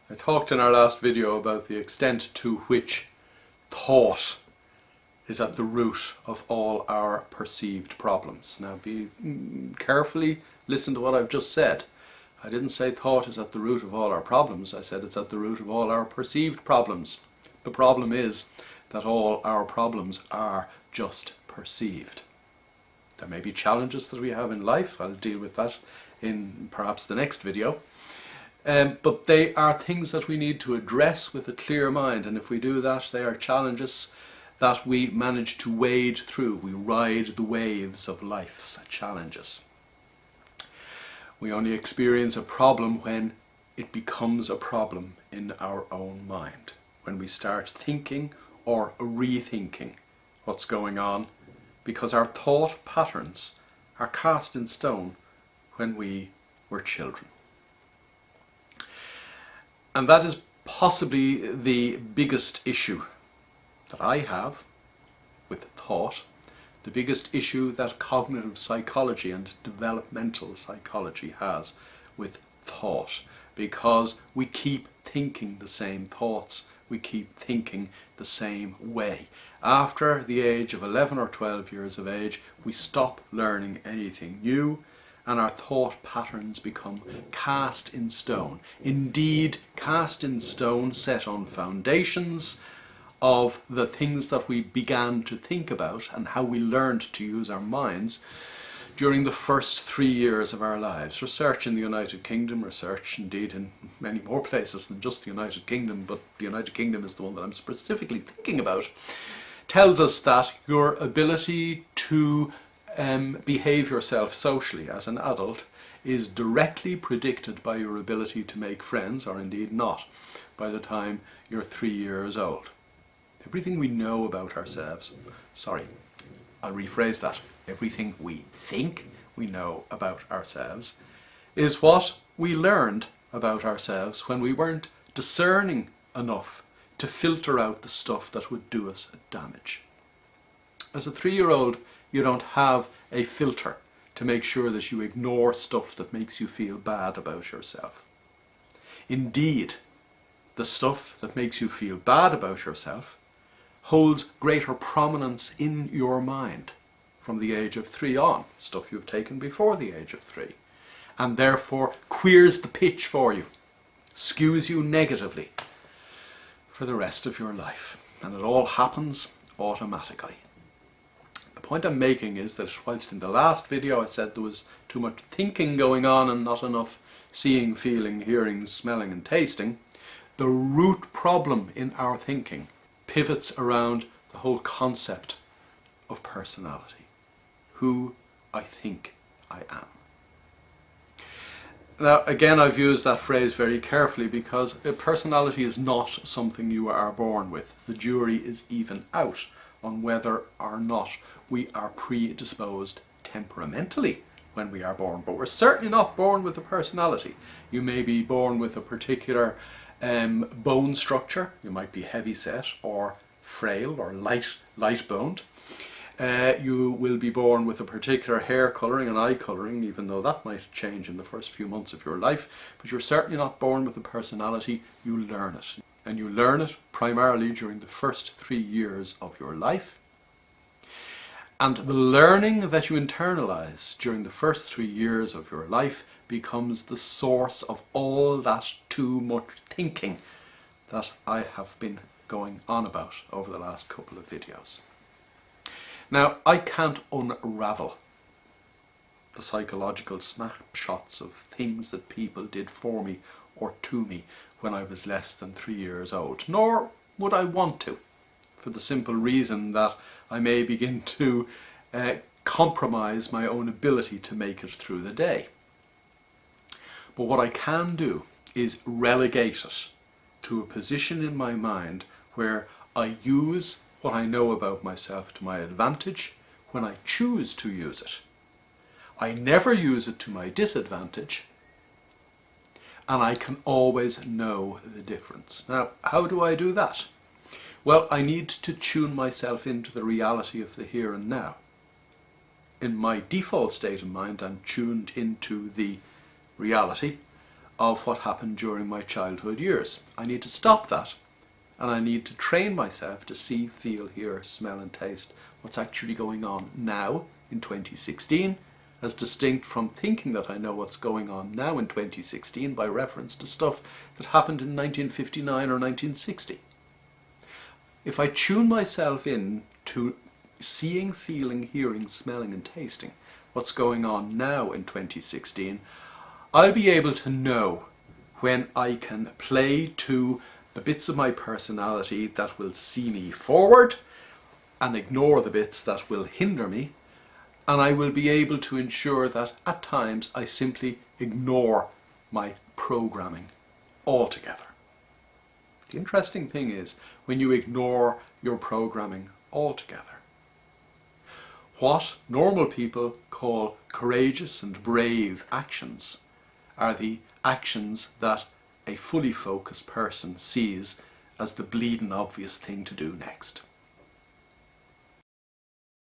I talked in our last video about the extent to which thought is at the root of all our perceived problems. Now carefully listen to what I've just said. I didn't say thought is at the root of all our problems. I said it's at the root of all our perceived problems. The problem is that all our problems are just perceived. There may be challenges that we have in life. I'll deal with that in perhaps the next video. But they are things that we need to address with a clear mind, and if we do that, they are challenges that we manage to wade through. We ride the waves of life's challenges. We only experience a problem when it becomes a problem in our own mind, when we start thinking or rethinking what's going on, because our thought patterns are cast in stone when we were children. And that is possibly the biggest issue that I have with thought, the biggest issue that cognitive psychology and developmental psychology has with thought, because we keep thinking the same thoughts, we keep thinking the same way. After the age of 11 or 12 years of age, we stop learning anything new, and our thought patterns become cast in stone. Indeed, cast in stone, set on foundations of the things that we began to think about and how we learned to use our minds during the first 3 years of our lives. Research in the United Kingdom, research indeed in many more places than just the United Kingdom, but the United Kingdom is the one that I'm specifically thinking about, tells us that your ability to behave yourself socially as an adult is directly predicted by your ability to make friends, or indeed not, by the time you're 3 years old. Everything we know about ourselves, I'll rephrase that, everything we think we know about ourselves is what we learned about ourselves when we weren't discerning enough to filter out the stuff that would do us damage. As a 3-year-old, you don't have a filter to make sure that you ignore stuff that makes you feel bad about yourself. Indeed, the stuff that makes you feel bad about yourself holds greater prominence in your mind from the age of 3 on, stuff you've taken before the age of 3, and therefore queers the pitch for you, skews you negatively for the rest of your life, and it all happens automatically. The point I'm making is that whilst in the last video I said there was too much thinking going on and not enough seeing, feeling, hearing, smelling and tasting, the root problem in our thinking pivots around the whole concept of personality, who I think I am. Now again, I've used that phrase very carefully because a personality is not something you are born with. The jury is even out on whether or not we are predisposed temperamentally when we are born, but we're certainly not born with a personality. You may be born with a particular bone structure. You might be heavy set or frail or light boned. You will be born with a particular hair colouring and eye colouring, even though that might change in the first few months of your life, but you're certainly not born with a personality. You learn it, and you learn it primarily during the first 3 years of your life. And the learning that you internalize during the first 3 years of your life becomes the source of all that too much thinking that I have been going on about over the last couple of videos. Now, I can't unravel the psychological snapshots of things that people did for me or to me when I was less than 3 years old, nor would I want to, for the simple reason that I may begin to compromise my own ability to make it through the day. But what I can do is relegate it to a position in my mind where I use what I know about myself to my advantage when I choose to use it. I never use it to my disadvantage, and I can always know the difference. Now, how do I do that? Well, I need to tune myself into the reality of the here and now. In my default state of mind, I'm tuned into the reality of what happened during my childhood years. I need to stop that, and I need to train myself to see, feel, hear, smell and taste what's actually going on now in 2016, as distinct from thinking that I know what's going on now in 2016 by reference to stuff that happened in 1959 or 1960. If I tune myself in to seeing, feeling, hearing, smelling and tasting what's going on now in 2016, I'll be able to know when I can play to the bits of my personality that will see me forward and ignore the bits that will hinder me, and I will be able to ensure that at times I simply ignore my programming altogether. The interesting thing is when you ignore your programming altogether. What normal people call courageous and brave actions are the actions that a fully focused person sees as the bleeding obvious thing to do next.